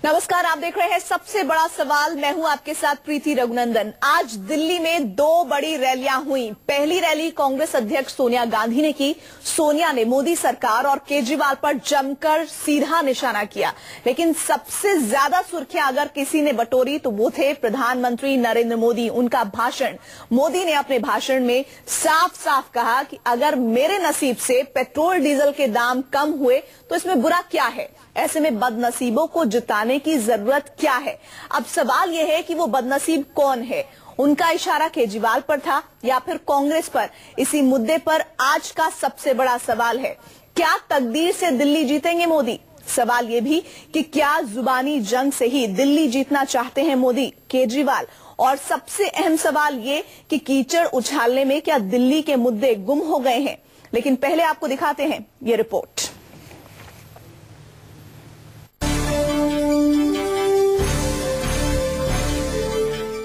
नमस्कार, आप देख रहे हैं सबसे बड़ा सवाल। मैं हूं आपके साथ प्रीति रघुनंदन। आज दिल्ली में दो बड़ी रैलियां हुई। पहली रैली कांग्रेस अध्यक्ष सोनिया गांधी ने की। सोनिया ने मोदी सरकार और केजरीवाल पर जमकर सीधा निशाना किया, लेकिन सबसे ज्यादा सुर्खियां अगर किसी ने बटोरी तो वो थे प्रधानमंत्री नरेंद्र मोदी। उनका भाषण। मोदी ने अपने भाषण में साफ साफ कहा कि अगर मेरे नसीब से पेट्रोल डीजल के दाम कम हुए तो इसमें बुरा क्या है। ऐसे में बदनसीबों को जिताने की जरूरत क्या है। अब सवाल यह है कि वो बदनसीब कौन है। उनका इशारा केजरीवाल पर था या फिर कांग्रेस पर। इसी मुद्दे पर आज का सबसे बड़ा सवाल है, क्या तकदीर से दिल्ली जीतेंगे मोदी। सवाल ये भी कि क्या जुबानी जंग से ही दिल्ली जीतना चाहते हैं मोदी केजरीवाल। और सबसे अहम सवाल ये कि कीचड़ उछालने में क्या दिल्ली के मुद्दे गुम हो गए हैं। लेकिन पहले आपको दिखाते हैं ये रिपोर्ट।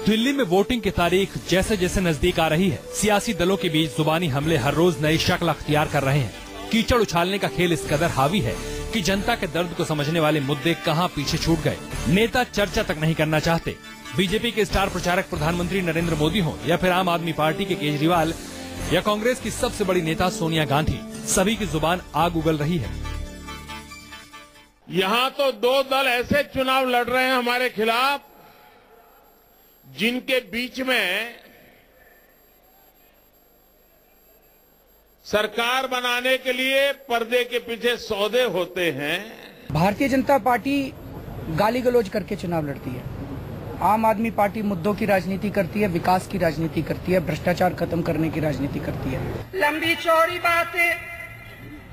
दिल्ली में वोटिंग की तारीख जैसे जैसे नजदीक आ रही है, सियासी दलों के बीच जुबानी हमले हर रोज नई शक्ल अख्तियार कर रहे हैं। कीचड़ उछालने का खेल इस कदर हावी है कि जनता के दर्द को समझने वाले मुद्दे कहां पीछे छूट गए। नेता चर्चा तक नहीं करना चाहते। बीजेपी के स्टार प्रचारक प्रधानमंत्री नरेंद्र मोदी हो या फिर आम आदमी पार्टी के केजरीवाल या कांग्रेस की सबसे बड़ी नेता सोनिया गांधी, सभी की जुबान आग उगल रही है। यहाँ तो दो दल ऐसे चुनाव लड़ रहे हैं हमारे खिलाफ जिनके बीच में सरकार बनाने के लिए पर्दे के पीछे सौदे होते हैं। भारतीय जनता पार्टी गाली गलौज करके चुनाव लड़ती है। आम आदमी पार्टी मुद्दों की राजनीति करती है, विकास की राजनीति करती है, भ्रष्टाचार खत्म करने की राजनीति करती है। लंबी चौड़ी बातें,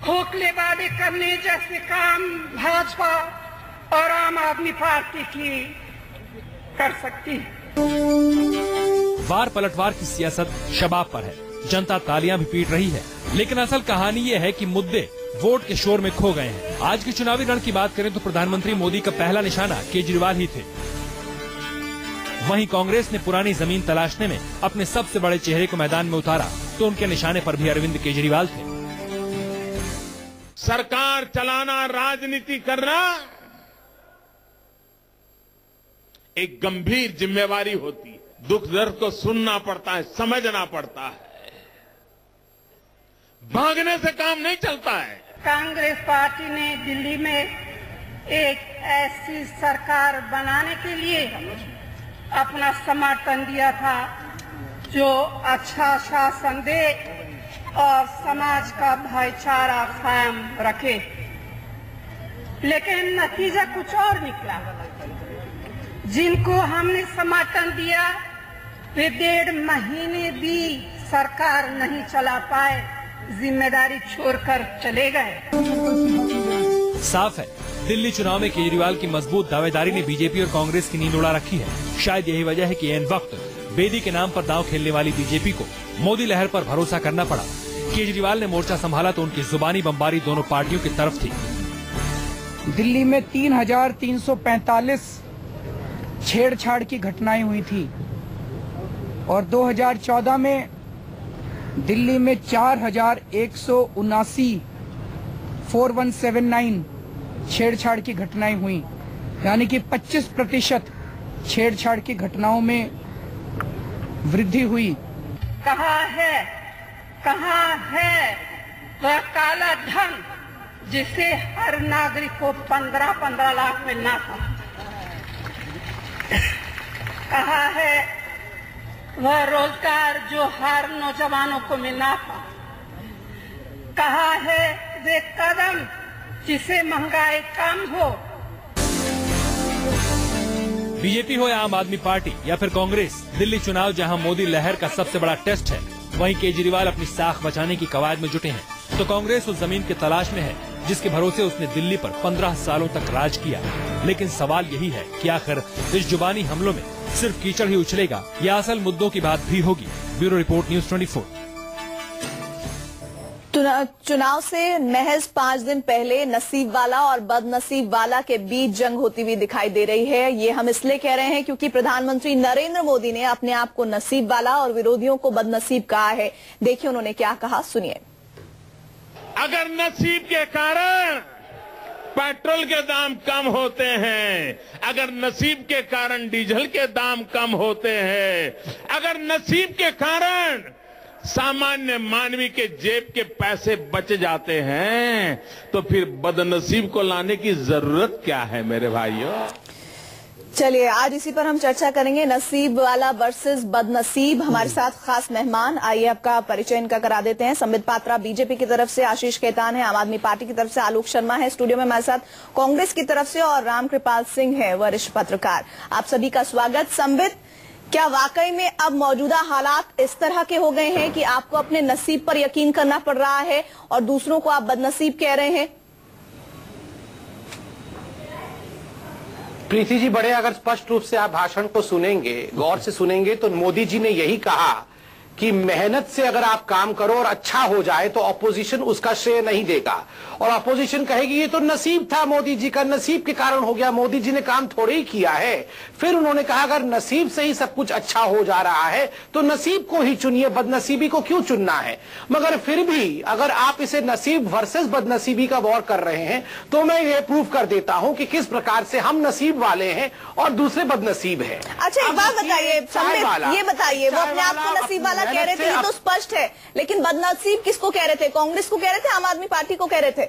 खोखले वादे करने जैसे काम भाजपा और आम आदमी पार्टी की कर सकती है। वार पलटवार की सियासत शबाब पर है। जनता तालियां भी पीट रही है, लेकिन असल कहानी ये है कि मुद्दे वोट के शोर में खो गए हैं। आज के चुनावी रण की बात करें तो प्रधानमंत्री मोदी का पहला निशाना केजरीवाल ही थे। वहीं कांग्रेस ने पुरानी जमीन तलाशने में अपने सबसे बड़े चेहरे को मैदान में उतारा तो उनके निशाने पर भी अरविंद केजरीवाल थे। सरकार चलाना, राजनीति करना एक गंभीर जिम्मेवारी होती है। दुख दर्द को सुनना पड़ता है, समझना पड़ता है। भागने से काम नहीं चलता है। कांग्रेस पार्टी ने दिल्ली में एक ऐसी सरकार बनाने के लिए अपना समर्थन दिया था जो अच्छा शासन दे और समाज का भाईचारा कायम रखे, लेकिन नतीजा कुछ और निकला। जिनको हमने समर्थन दिया वे 1.5 महीने भी सरकार नहीं चला पाए, जिम्मेदारी छोड़कर चले गए। साफ है, दिल्ली चुनाव में केजरीवाल की मजबूत दावेदारी ने बीजेपी और कांग्रेस की नींद उड़ा रखी है। शायद यही वजह है कि ऐन वक्त बेदी के नाम पर दांव खेलने वाली बीजेपी को मोदी लहर पर भरोसा करना पड़ा। केजरीवाल ने मोर्चा संभाला तो उनकी जुबानी बमबारी दोनों पार्टियों की तरफ थी। दिल्ली में 3,345 छेड़छाड़ की घटनाएं हुई थी और 2014 में दिल्ली में 4,179 4179 छेड़छाड़ की घटनाएं हुई, यानी कि 25% छेड़छाड़ की घटनाओं में वृद्धि हुई। कहाँ है वह काला धन जिसे हर नागरिक को 15-15 लाख मिलना था। कहाँ है वह रोजगार जो हर नौजवानों को मिलना था। कहाँ है वे कदम जिसे महंगाई कम हो। बीजेपी हो या आम आदमी पार्टी या फिर कांग्रेस, दिल्ली चुनाव जहां मोदी लहर का सबसे बड़ा टेस्ट है, वहीं केजरीवाल अपनी साख बचाने की कवायद में जुटे हैं तो कांग्रेस उस जमीन की तलाश में है जिसके भरोसे उसने दिल्ली पर 15 सालों तक राज किया। लेकिन सवाल यही है कि आखिर इस जुबानी हमलों में सिर्फ कीचड़ ही उछलेगा या असल मुद्दों की बात भी होगी। Bureau report, news 24। चुनाव से महज 5 दिन पहले नसीब वाला और बदनसीब वाला के बीच जंग होती हुई दिखाई दे रही है। ये हम इसलिए कह रहे हैं क्योंकि प्रधानमंत्री नरेंद्र मोदी ने अपने आप को नसीब वाला और विरोधियों को बदनसीब कहा है। देखिए उन्होंने क्या कहा, सुनिए। अगर नसीब के कारण पेट्रोल के दाम कम होते हैं, अगर नसीब के कारण डीजल के दाम कम होते हैं, अगर नसीब के कारण सामान्य मानवी के जेब के पैसे बच जाते हैं, तो फिर बदनसीब को लाने की जरूरत क्या है मेरे भाइयों। चलिए आज इसी पर हम चर्चा करेंगे, नसीब वाला वर्सेस बदनसीब। हमारे साथ खास मेहमान, आइए आपका परिचय इनका करा देते हैं। संबित पात्रा बीजेपी की तरफ से, आशीष खेतान है आम आदमी पार्टी की तरफ से, आलोक शर्मा है स्टूडियो में हमारे साथ कांग्रेस की तरफ से, और रामकृपाल सिंह है वरिष्ठ पत्रकार। आप सभी का स्वागत। संबित, क्या वाकई में अब मौजूदा हालात इस तरह के हो गए हैं कि आपको अपने नसीब पर यकीन करना पड़ रहा है और दूसरों को आप बदनसीब कह रहे हैं? प्रीति जी, बड़े अगर स्पष्ट रूप से आप भाषण को सुनेंगे, गौर से सुनेंगे, तो मोदी जी ने यही कहा कि मेहनत से अगर आप काम करो और अच्छा हो जाए तो ऑपोजिशन उसका श्रेय नहीं देगा, और ऑपोजिशन कहेगी ये तो नसीब था मोदी जी का, नसीब के कारण हो गया, मोदी जी ने काम थोड़े ही किया है। फिर उन्होंने कहा अगर नसीब से ही सब कुछ अच्छा हो जा रहा है तो नसीब को ही चुनिए, बदनसीबी को क्यों चुनना है। मगर फिर भी अगर आप इसे नसीब वर्सेस बदनसीबी का वॉर कर रहे हैं तो मैं ये प्रूव कर देता हूं कि किस प्रकार से हम नसीब वाले हैं और दूसरे बदनसीब है। अच्छा, एक बात बताइए संबित, ये बताइए, वो अपने आप को नसीब वाला कह रहे थे, ये तो स्पष्ट है, लेकिन बदनसीब किसको कह रहे थे? कांग्रेस को कह रहे थे, आम आदमी पार्टी को कह रहे थे?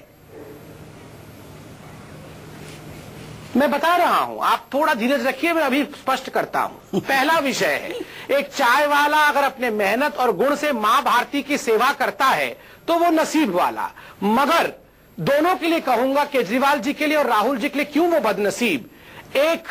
मैं बता रहा हूं, आप थोड़ा धीरज रखिए, मैं अभी स्पष्ट करता हूं। पहला विषय है, एक चाय वाला अगर अपने मेहनत और गुण से मां भारती की सेवा करता है तो वो नसीब वाला, मगर दोनों के लिए कहूंगा, केजरीवाल जी के लिए और राहुल जी के लिए, क्यों वो बदनसीब। एक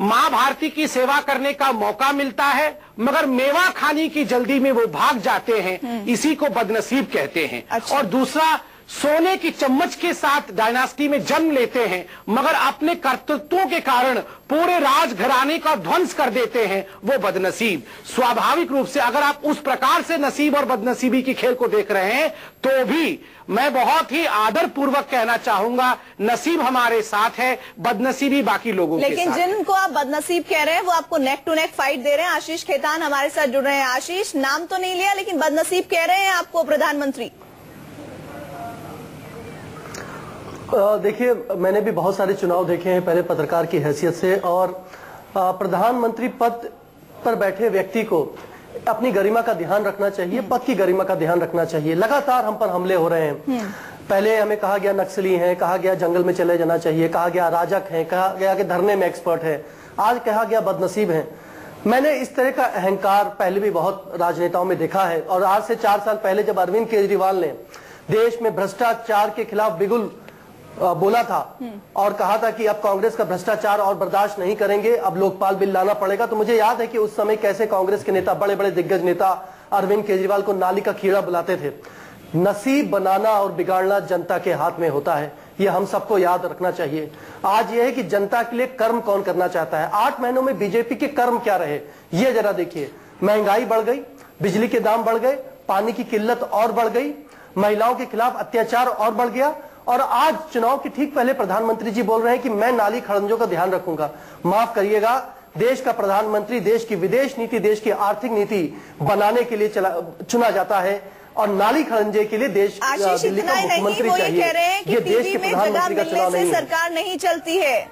मां भारती की सेवा करने का मौका मिलता है मगर मेवा खाने की जल्दी में वो भाग जाते हैं, इसी को बदनसीब कहते हैं। अच्छा। और दूसरा, सोने की चम्मच के साथ डायनास्टी में जन्म लेते हैं मगर अपने कर्तृत्वों के कारण पूरे राजघराने का ध्वंस कर देते हैं, वो बदनसीब। स्वाभाविक रूप से अगर आप उस प्रकार से नसीब और बदनसीबी की खेल को देख रहे हैं तो भी मैं बहुत ही आदर पूर्वक कहना चाहूंगा, नसीब हमारे साथ है, बदनसीबी बाकी लोगों के साथ। लेकिन जिनको आप बदनसीब कह रहे हैं वो आपको नेक टू नेक फाइट दे रहे हैं। आशीष खेतान हमारे साथ जुड़ रहे हैं। आशीष, नाम तो नहीं लिया लेकिन बदनसीब कह रहे हैं आपको प्रधानमंत्री। देखिए, मैंने भी बहुत सारे चुनाव देखे हैं पहले पत्रकार की हैसियत से, और प्रधानमंत्री पद पर बैठे व्यक्ति को अपनी गरिमा का ध्यान रखना चाहिए, पद की गरिमा का ध्यान रखना चाहिए। लगातार हम पर हमले हो रहे हैं। पहले हमें कहा गया नक्सली हैं, कहा गया जंगल में चले जाना चाहिए, कहा गया अराजक हैं, कहा गया कि धरने में एक्सपर्ट है, आज कहा गया बदनसीब हैं। मैंने इस तरह का अहंकार पहले भी बहुत राजनेताओं में देखा है, और आज से 4 साल पहले जब अरविंद केजरीवाल ने देश में भ्रष्टाचार के खिलाफ बिगुल बोला था और कहा था कि अब कांग्रेस का भ्रष्टाचार और बर्दाश्त नहीं करेंगे, अब लोकपाल बिल लाना पड़ेगा, तो मुझे याद है कि उस समय कैसे कांग्रेस के नेता, बड़े बड़े दिग्गज नेता अरविंद केजरीवाल को नाली का कीड़ा बुलाते थे। नसीब बनाना और बिगाड़ना जनता के हाथ में होता है, ये हम सबको याद रखना चाहिए। आज ये है कि जनता के लिए कर्म कौन करना चाहता है। 8 महीनों में बीजेपी के कर्म क्या रहे, ये जरा देखिए। महंगाई बढ़ गई, बिजली के दाम बढ़ गए, पानी की किल्लत और बढ़ गई, महिलाओं के खिलाफ अत्याचार और बढ़ गया, और आज चुनाव के ठीक पहले प्रधानमंत्री जी बोल रहे हैं कि मैं नाली खड़ंजों का ध्यान रखूंगा। माफ करिएगा, देश का प्रधानमंत्री देश की विदेश नीति, देश की आर्थिक नीति बनाने के लिए चुना जाता है, और नाली खड़ंजे के लिए देश दिल्ली का मुख्यमंत्री चाहिए। ये देश के प्रधानमंत्री का चुनाव नहीं है। सरकार नहीं चलती है।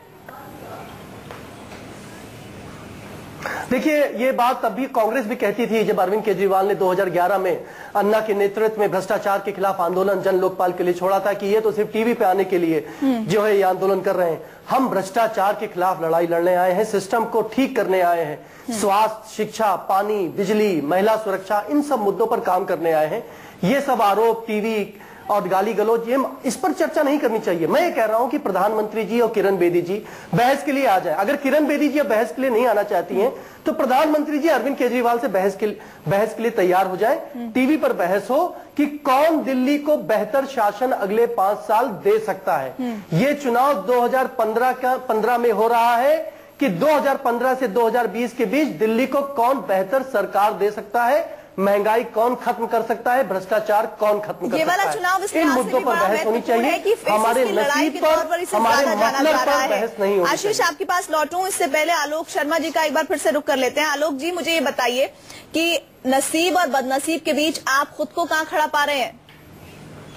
देखिए, ये बात तब भी कांग्रेस भी कहती थी जब अरविंद केजरीवाल ने 2011 में अन्ना के नेतृत्व में भ्रष्टाचार के खिलाफ आंदोलन जन लोकपाल के लिए छोड़ा था कि ये तो सिर्फ टीवी पे आने के लिए जो है ये आंदोलन कर रहे हैं। हम भ्रष्टाचार के खिलाफ लड़ाई लड़ने आए हैं, सिस्टम को ठीक करने आए हैं। स्वास्थ्य, शिक्षा, पानी, बिजली, महिला सुरक्षा, इन सब मुद्दों पर काम करने आए हैं। ये सब आरोप टीवी और गाली गलौज, ये इस पर चर्चा नहीं करनी चाहिए। मैं ये कह रहा हूं कि प्रधानमंत्री जी और किरण बेदी जी बहस के लिए आ जाए। अगर किरण बेदी जी बहस के लिए नहीं आना चाहती हैं तो प्रधानमंत्री जी अरविंद केजरीवाल से बहस के लिए तैयार हो जाए। टीवी पर बहस हो कि कौन दिल्ली को बेहतर शासन अगले 5 साल दे सकता है। ये चुनाव 2015 में हो रहा है कि 2015 से 2020 के बीच दिल्ली को कौन बेहतर सरकार दे सकता है, महंगाई कौन खत्म कर सकता है, भ्रष्टाचार कौन खत्म कर सकता है। चुनाव इन मुद्दों पर बहस होनी चाहिए, हमारे नसीब पर, हमारे मतलब पर बहस नहीं होनी। आशीष, आपके पास लौटूं, इससे पहले आलोक शर्मा जी का एक बार फिर से रुख कर लेते हैं। आलोक जी, मुझे ये बताइए कि नसीब और बदनसीब के बीच आप खुद को कहां खड़ा पा रहे हैं?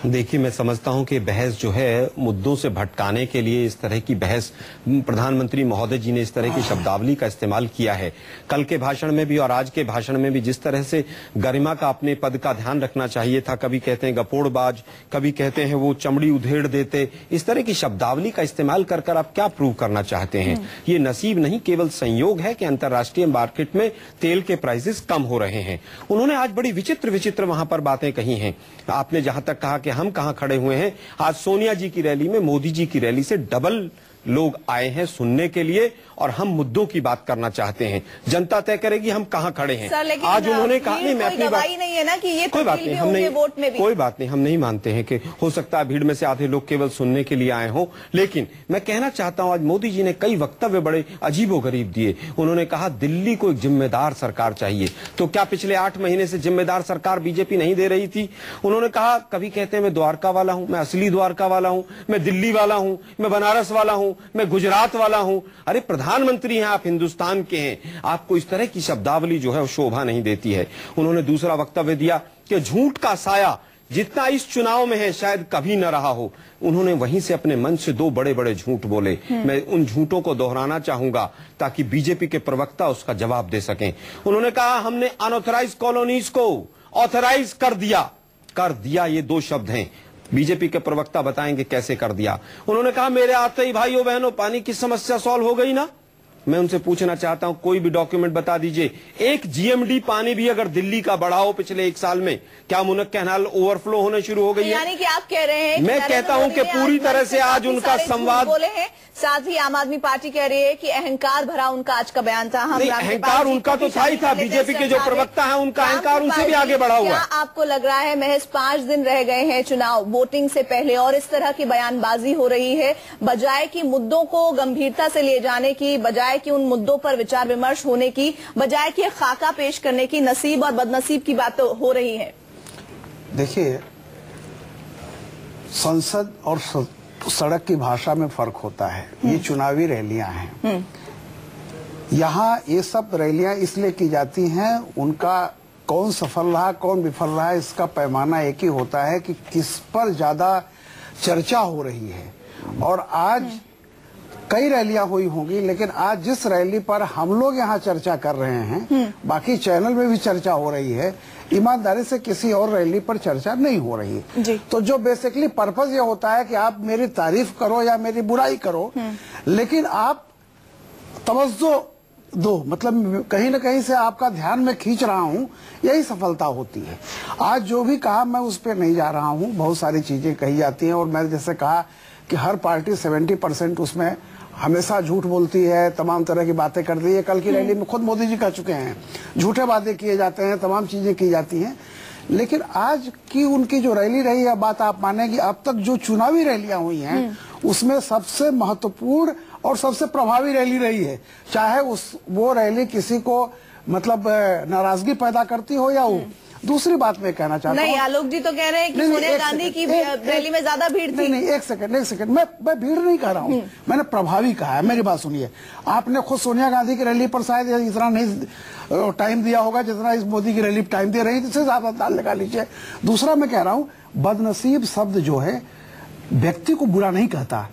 देखिए, मैं समझता हूं कि बहस जो है मुद्दों से भटकाने के लिए इस तरह की बहस, प्रधानमंत्री महोदय जी ने इस तरह की शब्दावली का इस्तेमाल किया है। कल के भाषण में भी और आज के भाषण में भी जिस तरह से गरिमा का, अपने पद का ध्यान रखना चाहिए था, कभी कहते हैं गपोड़बाज, कभी कहते हैं वो चमड़ी उधेड़ देते, इस तरह की शब्दावली का इस्तेमाल कर कर आप क्या प्रूव करना चाहते हैं? ये नसीब नहीं, केवल संयोग है कि अंतर्राष्ट्रीय मार्केट में तेल के प्राइसेस कम हो रहे हैं। उन्होंने आज बड़ी विचित्र विचित्र वहां पर बातें कही हैं। आपने जहां तक कहा कि हम कहां खड़े हुए हैं, आज सोनिया जी की रैली में मोदी जी की रैली से डबल लोग आए हैं सुनने के लिए, और हम मुद्दों की बात करना चाहते हैं। जनता तय करेगी हम कहां खड़े हैं। आज उन्होंने कहा, नहीं, मैं अपनी बात नहीं है ना कि ये कोई बात नहीं, हम नहीं, वोट में भी कोई बात नहीं, हम नहीं मानते हैं कि हो सकता है भीड़ में से आधे लोग केवल सुनने के लिए आए हों, लेकिन मैं कहना चाहता हूं आज मोदी जी ने कई वक्तव्य बड़े अजीबोगरीब दिए। उन्होंने कहा दिल्ली को एक जिम्मेदार सरकार चाहिए, तो क्या पिछले 8 महीने से जिम्मेदार सरकार बीजेपी नहीं दे रही थी? उन्होंने कहा, कभी कहते हैं मैं द्वारका वाला हूं, मैं असली द्वारका वाला हूं, मैं दिल्ली वाला हूं, मैं बनारस वाला हूं, मैं गुजरात वाला हूं। अरे प्रधानमंत्री हैं आप, हिंदुस्तान के हैं, आपको इस तरह की शब्दावली जो है वो शोभा नहीं देती है। उन्होंने दूसरा वक्तव्य दिया कि झूठ का साया जितना इस चुनाव में है शायद कभी न रहा हो। उन्होंने वहीं से अपने मन से 2 बड़े बड़े झूठ बोले। मैं उन झूठों को दोहराना चाहूंगा ताकि बीजेपी के प्रवक्ता उसका जवाब दे सकें। उन्होंने कहा हमने अनऑथराइज कॉलोनीज को ऑथराइज कर दिया, ये 2 शब्द हैं। बीजेपी के प्रवक्ता बताएंगे कैसे कर दिया। उन्होंने कहा मेरे आते ही भाइयों बहनों पानी की समस्या सॉल्व हो गई ना। मैं उनसे पूछना चाहता हूं, कोई भी डॉक्यूमेंट बता दीजिए, 1 GMD पानी भी अगर दिल्ली का बढ़ा हो पिछले 1 साल में, क्या मुनक कैनाल ओवरफ्लो होने शुरू हो गई है? यानी कि आप कह रहे हैं, मैं कहता हूं कि पूरी तरह से आज उनका संवाद बोले हैं। साथ ही आम आदमी पार्टी कह रही है कि अहंकार भरा उनका आज का बयान था। हम अहंकार उनका तो था ही था, बीजेपी के जो प्रवक्ता है उनका अहंकार उनसे भी आगे बढ़ा हुआ है। क्या आपको लग रहा है महज 5 दिन रह गए हैं चुनाव वोटिंग से पहले और इस तरह की बयानबाजी हो रही है, बजाय कि मुद्दों को गंभीरता से ले जाने की, बजाय कि उन मुद्दों पर विचार विमर्श होने की, बजाय कि खाका पेश करने की, नसीब और बदनसीब की बात हो रही है? देखिए, संसद और सड़क की भाषा में फर्क होता है। ये चुनावी रैलियां हैं। यहाँ ये सब रैलियां इसलिए की जाती हैं, उनका कौन सफल रहा कौन विफल रहा इसका पैमाना एक ही होता है कि किस पर ज्यादा चर्चा हो रही है। और आज कई रैलियां हुई होंगी, लेकिन आज जिस रैली पर हम लोग यहाँ चर्चा कर रहे हैं, बाकी चैनल में भी चर्चा हो रही है, ईमानदारी से किसी और रैली पर चर्चा नहीं हो रही है। तो जो बेसिकली पर्पस ये होता है कि आप मेरी तारीफ करो या मेरी बुराई करो, लेकिन आप तवज्जो दो, मतलब कहीं न कहीं से आपका ध्यान मैं खींच रहा हूं, यही सफलता होती है। आज जो भी कहा मैं उस पर नहीं जा रहा हूं, बहुत सारी चीजें कही जाती हैं और मैंने जैसे कहा कि हर पार्टी 70% उसमें हमेशा झूठ बोलती है, तमाम तरह की बातें करती है। कल की रैली में खुद मोदी जी कह चुके हैं, झूठे वादे किए जाते हैं, तमाम चीजें की जाती हैं। लेकिन आज की उनकी जो रैली रही है, बात आप मानेंगे, अब तक जो चुनावी रैलियां हुई हैं उसमें सबसे महत्वपूर्ण और सबसे प्रभावी रैली रही है। चाहे वो रैली किसी को मतलब नाराजगी पैदा करती हो या वो। दूसरी बात मैं कहना चाहता हूँ, नहीं, आलोक जी तो कह रहे हैं कि सोनिया गांधी की रैली में ज्यादा भीड़ थी। नहीं, एक सेकंड, मैं भीड़ नहीं कह रहा हूँ, मैंने प्रभावी कहा है। मेरी बात सुनिए, आपने खुद सोनिया गांधी की रैली पर शायद इतना नहीं टाइम दिया होगा जितना इस मोदी की रैली टाइम दे रही, इससे ज्यादा ताल लगा लीजिए। दूसरा मैं कह रहा हूँ, बदनसीब शब्द जो है व्यक्ति को बुरा नहीं कहता,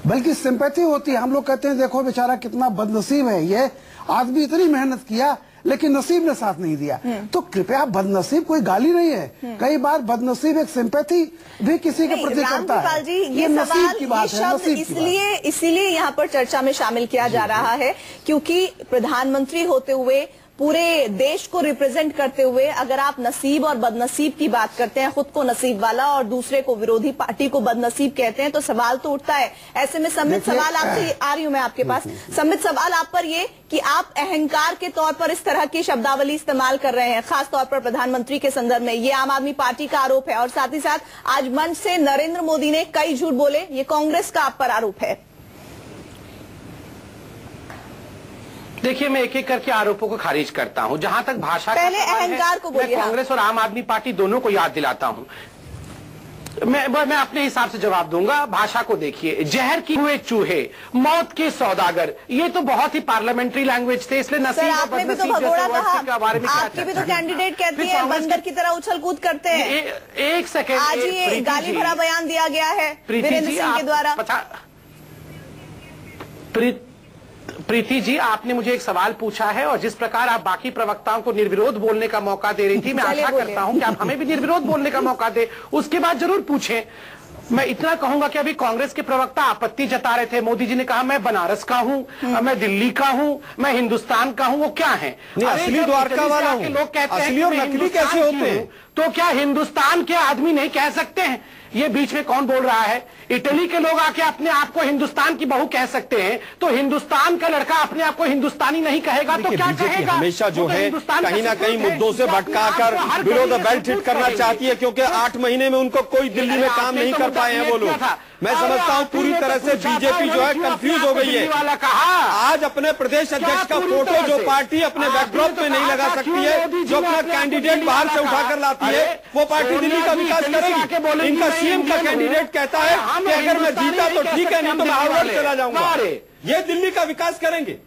बल्कि सिंपैथी होती है। हम लोग कहते हैं देखो बेचारा कितना बदनसीब है, ये आदमी इतनी मेहनत किया लेकिन नसीब ने साथ नहीं दिया। तो कृपया, बदनसीब कोई गाली नहीं है। कई बार बदनसीब एक सिंपैथी भी किसी के प्रति करता है। जी, ये नसीब की बात है, इसीलिए यहाँ पर चर्चा में शामिल किया जा रहा है, क्योंकि प्रधानमंत्री होते हुए, पूरे देश को रिप्रेजेंट करते हुए, अगर आप नसीब और बदनसीब की बात करते हैं, खुद को नसीब वाला और दूसरे को, विरोधी पार्टी को बदनसीब कहते हैं, तो सवाल तो उठता है। ऐसे में सम्मित सवाल आपसे आ रही हूं मैं आपके पास, सम्मित सवाल आप पर ये कि आप अहंकार के तौर पर इस तरह की शब्दावली इस्तेमाल कर रहे हैं, खासतौर पर प्रधानमंत्री के संदर्भ में। ये आम आदमी पार्टी का आरोप है और साथ ही साथ आज मंच से नरेंद्र मोदी ने कई झूठ बोले, ये कांग्रेस का आप पर आरोप है। देखिए, मैं एक एक करके आरोपों को खारिज करता हूं। जहां तक भाषा पहले अहंकार को बोलिए, मैं कांग्रेस और आम आदमी पार्टी दोनों को याद दिलाता हूं। मैं अपने हिसाब से जवाब दूंगा। भाषा को देखिए, जहर की हुए चूहे, मौत के सौदागर, ये तो बहुत ही पार्लियामेंट्री लैंग्वेज थे, इसलिए नसीब आपने भी तो भगोड़ा कहा, आपके भी तो कैंडिडेट कहते हैं बंदर की तरह उछल कूद करते हैं। एक सेकेंड, आज ये गाली भरा बयान दिया गया है वीरेंद्र सिंह के द्वारा। प्रीति जी, आपने मुझे एक सवाल पूछा है और जिस प्रकार आप बाकी प्रवक्ताओं को निर्विरोध बोलने का मौका दे रही थी, मैं आशा करता हूं कि आप हमें भी निर्विरोध बोलने का मौका दे, उसके बाद जरूर पूछें। मैं इतना कहूंगा कि अभी कांग्रेस के प्रवक्ता आपत्ति जता रहे थे, मोदी जी ने कहा मैं बनारस का हूं, मैं दिल्ली का हूं, मैं हिंदुस्तान का हूं, वो क्या है? असली द्वारका वाला हूं। लोग कहते हैं असली और नकली कैसे होते हैं? तो क्या हिंदुस्तान के आदमी नहीं कह सकते हैं? ये बीच में कौन बोल रहा है? इटली के लोग आके अपने आप को हिंदुस्तान की बहू कह सकते हैं, तो हिंदुस्तान का लड़का अपने आप को हिंदुस्तानी नहीं कहेगा तो क्या कहेगा? हमेशा जो है कहीं ना कहीं मुद्दों से भटका कर बिलो द बेल्ट हिट करना चाहती है, क्योंकि 8 महीने में उनको कोई दिल्ली में काम नहीं कर पाए हैं वो लोग। मैं समझता हूँ पूरी तरह से बीजेपी जो है कंफ्यूज हो गई है। आज अपने प्रदेश अध्यक्ष का फोटो जो पार्टी अपने बैकड्रॉप में नहीं लगा सकती है, जो अपना कैंडिडेट बाहर से उठाकर लाती है, वो पार्टी दिल्ली का विकास करेगी। इनका सीएम का कैंडिडेट कहता है कि अगर मैं जीता तो ठीक है, नहीं तो मैं हार्वर्ड चला जाऊंगा। ये दिल्ली का विकास करेंगे?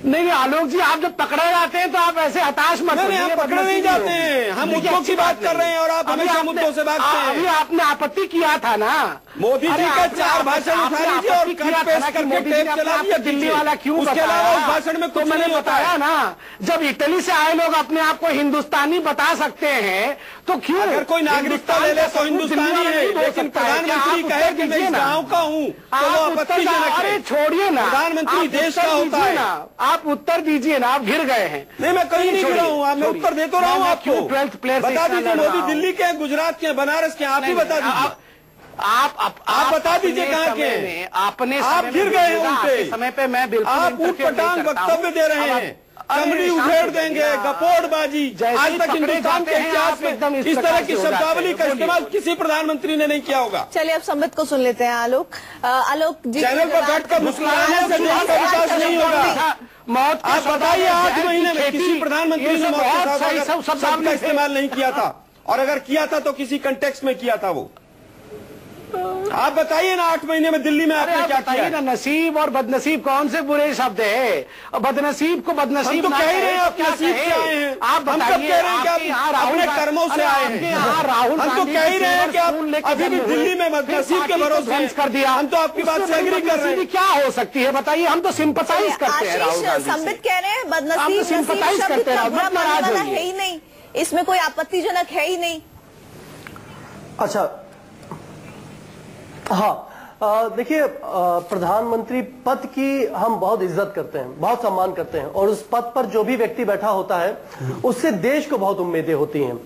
नहीं आलोक जी, आप जब पकड़े जाते हैं तो आप ऐसे हताश मत होइए। हम पकड़े नहीं जाते हैं, हम मुद्दों की बात कर रहे हैं और आप हमेशा मुद्दों से भागते हैं। अभी आपने आपत्ति किया था ना, मोदी जी का 4 भाषण उठा लीजिए और कट पेस्ट करके टेप चला दिया दिल्ली वाला क्यों? उसके अलावा उस भाषण में कुछ मैंने बताया ना, जब इटली से आए लोग अपने आप को हिंदुस्तानी बता सकते हैं तो क्यों? अगर कोई नागरिकता ले ले तो हिंदुस्तानी है, लेकिन प्रधानमंत्री कहे कि मैं इस गाँव का हूँ तो वो आपत्तिजनक है। छोड़िए ना, प्रधानमंत्री देश का होता है। आप उत्तर दीजिए ना, आप घिर गए हैं। नहीं, मैं कहीं नहीं गिरा हूँ, मैं उत्तर देता रहा हूँ आपको। 12th प्लेयर बता दीजिए, मोदी दिल्ली के, गुजरात के, बनारस के, आप ही बता दीजिए। आप बता दीजिए कहाँ के? आपने आप घिर गए हैं उनपे समय पे। मैं बिल्कुल आप ऊटपटांग वक्तव्य दे रहे हैं, कमरी उधेड़ देंगे, गपोड़बाजी। आज तक हिंदुस्तान के इतिहास में इस तरह की शब्दावली का इस्तेमाल किसी प्रधानमंत्री ने नहीं किया होगा। चलिए अब संबित को सुन लेते हैं। आलोक जी, चैनल पर बैठकर मुस्कुराने से देश का विकास नहीं होगा। मौत आप बताइए, 8 महीने में किसी प्रधानमंत्री ने मौत के साथ शब्द का इस्तेमाल नहीं किया था, और अगर किया था तो किसी कंटेक्स्ट में किया था वो। आप बताइए ना, 8 महीने में दिल्ली में आपने क्या किया? ना नसीब और बदनसीब कौन से बुरे शब्द है? बदनसीब को बदनसीब तो कह ही रहे हैं, आप नसीब से आए हैं। आप हम सब कह रहे हैं कि आप अपने कर्मों से आए हैं। हम तो कह ही रहे हैं कि आप अभी भी दिल्ली में नसीब के भरोसे कर दिया। हम तो आपकी बात से एग्री कर रहे हैं। क्या हो सकती है बताइए? हम तो सिंपथाइज करते हैं राहुल गांधी से। संबित कह रहे हैं बदनसीब सिंपथाइज करते हैं, है ही नहीं, इसमें कोई आपत्तिजनक है ही नहीं। अच्छा, हाँ, देखिए, प्रधानमंत्री पद की हम बहुत इज्जत करते हैं, बहुत सम्मान करते हैं, और उस पद पर जो भी व्यक्ति बैठा होता है उससे देश को बहुत उम्मीदें होती हैं।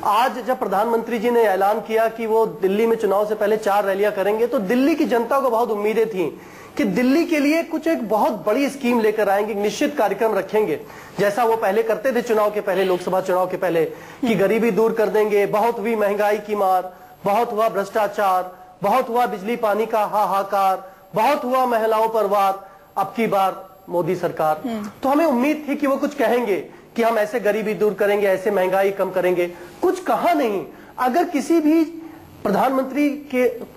आज जब प्रधानमंत्री जी ने ऐलान किया कि वो दिल्ली में चुनाव से पहले 4 रैलियां करेंगे, तो दिल्ली की जनता को बहुत उम्मीदें थी कि दिल्ली के लिए कुछ एक बहुत बड़ी स्कीम लेकर आएंगे, निश्चित कार्यक्रम रखेंगे, जैसा वो पहले करते थे चुनाव के पहले, लोकसभा चुनाव के पहले, कि गरीबी दूर कर देंगे, बहुत हुई महंगाई की मार, बहुत हुआ भ्रष्टाचार, बहुत हुआ बिजली पानी का हाहाकार, बहुत हुआ महिलाओं पर वार, अब की बार मोदी सरकार। तो हमें उम्मीद थी कि वो कुछ कहेंगे कि हम ऐसे गरीबी दूर करेंगे, ऐसे महंगाई कम करेंगे। कुछ कहा नहीं। अगर किसी भी प्रधानमंत्री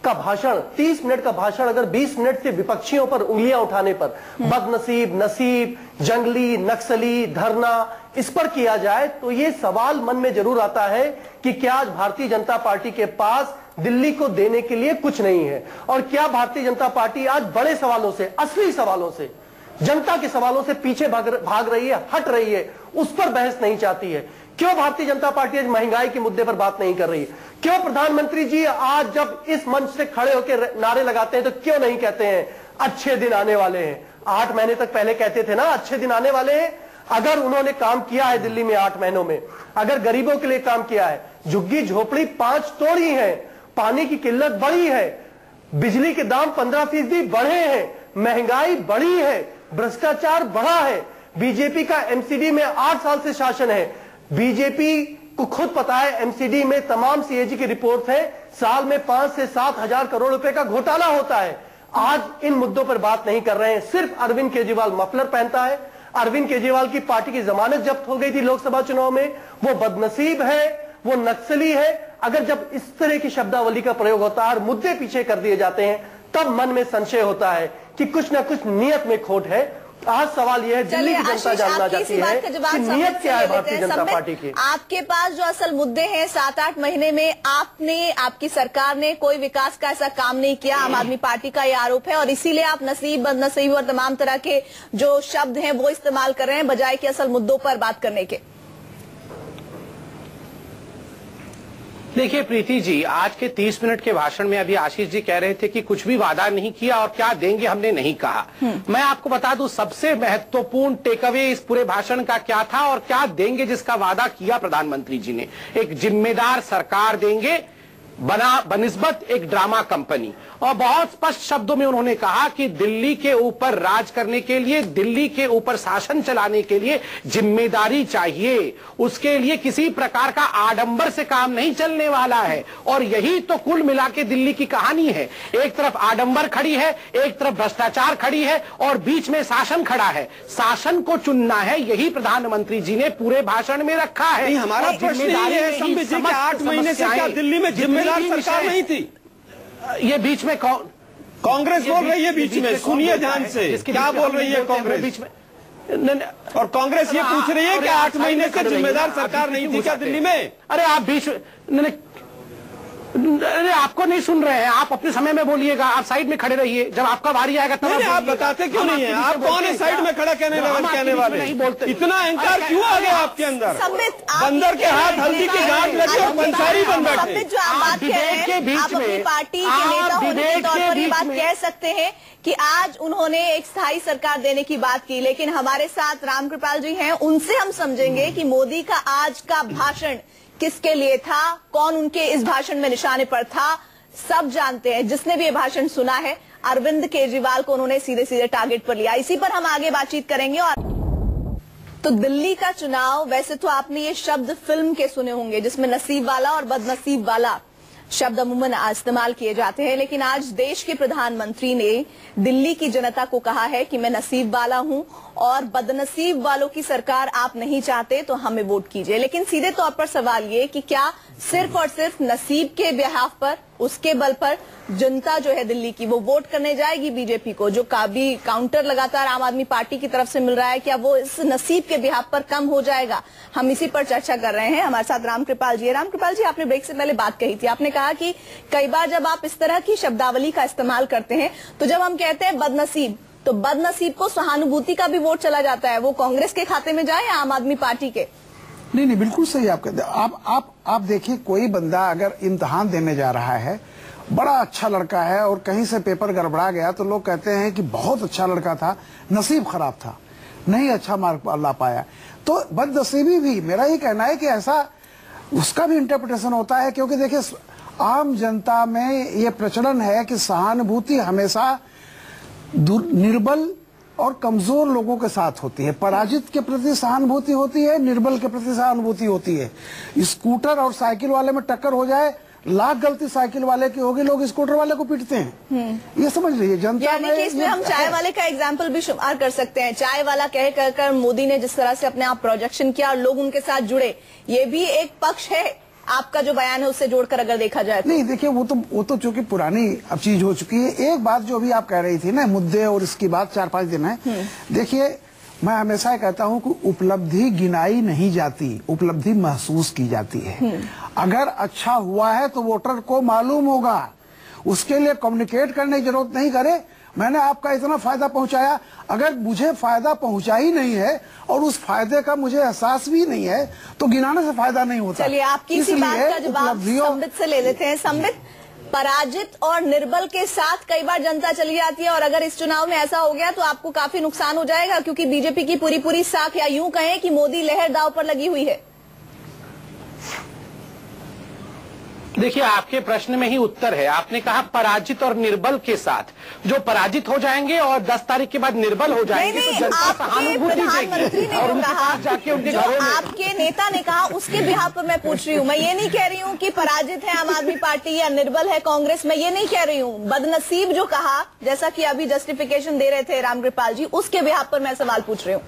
का भाषण, 30 मिनट का भाषण, अगर 20 मिनट से विपक्षियों पर उंगलियां उठाने पर, बदनसीब, नसीब, जंगली, नक्सली, धरना, इस पर किया जाए, तो ये सवाल मन में जरूर आता है कि क्या आज भारतीय जनता पार्टी के पास दिल्ली को देने के लिए कुछ नहीं है? और क्या भारतीय जनता पार्टी आज बड़े सवालों से, असली सवालों से, जनता के सवालों से पीछे भाग रही है, हट रही है, उस पर बहस नहीं चाहती है? क्यों भारतीय जनता पार्टी आज महंगाई के मुद्दे पर बात नहीं कर रही है? क्यों प्रधानमंत्री जी आज जब इस मंच से खड़े होकर नारे लगाते हैं तो क्यों नहीं कहते हैं अच्छे दिन आने वाले हैं? 8 महीने तक पहले कहते थे ना अच्छे दिन आने वाले हैं। अगर उन्होंने काम किया है दिल्ली में 8 महीनों में, अगर गरीबों के लिए काम किया है, झुग्गी झोपड़ी 5 तोड़ी है, पानी की किल्लत बढ़ी है, बिजली के दाम 15% बढ़े हैं, महंगाई बढ़ी है, भ्रष्टाचार बढ़ा है, बीजेपी का एमसीडी में 8 साल से शासन है, बीजेपी को खुद पता है एमसीडी में तमाम सीएजी की रिपोर्ट है, साल में 5 से 7 हजार करोड़ रुपए का घोटाला होता है। आज इन मुद्दों पर बात नहीं कर रहे हैं। सिर्फ अरविंद केजरीवाल मफलर पहनता है। अरविंद केजरीवाल की पार्टी की जमानत जब्त हो गई थी लोकसभा चुनाव में, वो बदनसीब है। वो नक्सली है। अगर जब इस तरह की शब्दावली का प्रयोग होता है और मुद्दे पीछे कर दिए जाते हैं, तब मन में संशय होता है कि कुछ ना कुछ नियत में खोट है। आज सवाल यह है, दिल्ली की जनता जानना चाहती है कि नियत क्या है भारतीय जनता पार्टी की। आपके पास जो असल मुद्दे हैं, 7-8 महीने में आपकी सरकार ने कोई विकास का ऐसा काम नहीं किया, आम आदमी पार्टी का यह आरोप है, और इसीलिए आप नसीब बदनसीब और तमाम तरह के जो शब्द हैं वो इस्तेमाल कर रहे हैं बजाय कि असल मुद्दों पर बात करने के। देखिए प्रीति जी, आज के 30 मिनट के भाषण में अभी आशीष जी कह रहे थे कि कुछ भी वादा नहीं किया और क्या देंगे हमने नहीं कहा। मैं आपको बता दूं सबसे महत्वपूर्ण टेकअवे इस पूरे भाषण का क्या था और क्या देंगे जिसका वादा किया प्रधानमंत्री जी ने। एक जिम्मेदार सरकार देंगे बनिस्बत एक ड्रामा कंपनी, और बहुत स्पष्ट शब्दों में उन्होंने कहा कि दिल्ली के ऊपर राज करने के लिए, दिल्ली के ऊपर शासन चलाने के लिए जिम्मेदारी चाहिए। उसके लिए किसी प्रकार का आडंबर से काम नहीं चलने वाला है, और यही तो कुल मिला के दिल्ली की कहानी है। एक तरफ आडंबर खड़ी है, एक तरफ भ्रष्टाचार खड़ी है, और बीच में शासन खड़ा है। शासन को चुनना है, यही प्रधानमंत्री जी ने पूरे भाषण में रखा है। हमारा प्रश्न ये है संबित जी कि 8 महीने से क्या दिल्ली में जिम्मेदार सरकार नहीं थी? ये बीच में कांग्रेस बोल रही है, बीच में सुनिए ध्यान से क्या बोल रही है कांग्रेस बीच में। और कांग्रेस ये पूछ रही है कि 8 महीने से जिम्मेदार सरकार नहीं थी क्या दिल्ली में? अरे आप बीच में, अरे आपको नहीं सुन रहे हैं, आप अपने समय में बोलिएगा, आप साइड में खड़े रहिए, जब आपका बारी आएगा तब आप बताते क्यों नहीं है? आप कौन है साइड में खड़ा कहने वाले? नहीं बोलते। इतना अहंकार क्यों आ गया आपके अंदर? बंदर के हाथ हल्दी की गांठ लगी और पंसारी बन बैठे। जो आप बात कह रहे हैं, आप अपनी पार्टी के नेता होने के तौर पर ये बात कह सकते हैं कि आज उन्होंने एक स्थायी सरकार देने की बात की, लेकिन हमारे साथ रामकृपाल जी हैं, उनसे हम समझेंगे कि मोदी का आज का भाषण किसके लिए था, कौन उनके इस भाषण में निशाने पर था। सब जानते हैं, जिसने भी ये भाषण सुना है, अरविंद केजरीवाल को उन्होंने सीधे सीधे टारगेट पर लिया। इसी पर हम आगे बातचीत करेंगे। और तो दिल्ली का चुनाव, वैसे तो आपने ये शब्द फिल्म के सुने होंगे जिसमें नसीब वाला और बदनसीब वाला शब्द अमूमन इस्तेमाल किए जाते हैं, लेकिन आज देश के प्रधानमंत्री ने दिल्ली की जनता को कहा है कि मैं नसीब वाला हूं और बदनसीब वालों की सरकार आप नहीं चाहते तो हमें वोट कीजिए। लेकिन सीधे तौर पर सवाल ये कि क्या सिर्फ और सिर्फ नसीब के बिहाफ पर, उसके बल पर जनता जो है दिल्ली की वो वोट करने जाएगी बीजेपी को, जो काफी काउंटर लगातार आम आदमी पार्टी की तरफ से मिल रहा है, क्या वो इस नसीब के बिहाफ पर कम हो जाएगा? हम इसी पर चर्चा कर रहे हैं। हमारे साथ रामकृपाल जी है। रामकृपाल जी, आपने ब्रेक से पहले बात कही थी, आपने कहा कि कई बार जब आप इस तरह की शब्दावली का इस्तेमाल करते हैं तो जब हम कहते हैं बदनसीब, तो बदनसीब को सहानुभूति का भी वोट चला जाता है, वो कांग्रेस के खाते में जाए या आम आदमी पार्टी के? नहीं, बिल्कुल सही आप कहते हैं। आप देखिए, कोई बंदा अगर इम्तिहान देने जा रहा है, बड़ा अच्छा लड़का है और कहीं से पेपर गड़बड़ा गया तो लोग कहते हैं कि बहुत अच्छा लड़का था, नसीब खराब था, नहीं अच्छा मार्क ला पाया। तो बदनसीबी भी, मेरा ये कहना है कि ऐसा उसका भी इंटरप्रिटेशन होता है, क्योंकि देखिए आम जनता में ये प्रचलन है कि सहानुभूति हमेशा निर्बल और कमजोर लोगों के साथ होती है। पराजित के प्रति सहानुभूति होती है, निर्बल के प्रति सहानुभूति होती है। स्कूटर और साइकिल वाले में टक्कर हो जाए, लाख गलती साइकिल वाले की होगी, लोग स्कूटर वाले को पीटते हैं। ये समझ लीजिए जनता में। इसमें हम चाय वाले का एग्जाम्पल भी शुमार कर सकते हैं। चाय वाला कह कर मोदी ने जिस तरह से अपने आप प्रोजेक्शन किया और लोग उनके साथ जुड़े, ये भी एक पक्ष है आपका जो बयान है उससे जोड़कर अगर देखा जाए तो। नहीं, देखिए वो तो चूंकि पुरानी अब चीज हो चुकी है। एक बात जो अभी आप कह रही थी ना, मुद्दे और इसकी बात 4-5 दिन है। देखिए, मैं हमेशा कहता हूं कि उपलब्धि गिनाई नहीं जाती, उपलब्धि महसूस की जाती है। अगर अच्छा हुआ है तो वोटर को मालूम होगा, उसके लिए कम्युनिकेट करने की जरूरत नहीं करे मैंने आपका इतना फायदा पहुंचाया। अगर मुझे फायदा पहुंचा ही नहीं है और उस फायदे का मुझे एहसास भी नहीं है तो गिनाने से फायदा नहीं होता। चलिए, आपकी इसी बात का जवाब संबित से ले लेते हैं। संबित, पराजित और निर्बल के साथ कई बार जनता चली जाती है, और अगर इस चुनाव में ऐसा हो गया तो आपको काफी नुकसान हो जाएगा, क्योंकि बीजेपी की पूरी साख, या यूं कहें कि मोदी लहर दांव पर लगी हुई है। देखिए, आपके प्रश्न में ही उत्तर है। आपने कहा पराजित और निर्बल के साथ, जो पराजित हो जाएंगे और 10 तारीख के बाद निर्बल हो जाएंगे तो जनता सहानुभूति देगी और उनके पास जाके उनके घरों में। आपके नेता ने कहा, उसके बिहाफ पर मैं पूछ रही हूँ। मैं ये नहीं कह रही हूँ कि पराजित है आम आदमी पार्टी या निर्बल है कांग्रेस, मैं ये नहीं कह रही हूँ। बदनसीब जो कहा, जैसा कि अभी जस्टिफिकेशन दे रहे थे रामकृपाल जी, उसके बिहाफ पर मैं सवाल पूछ रही हूँ।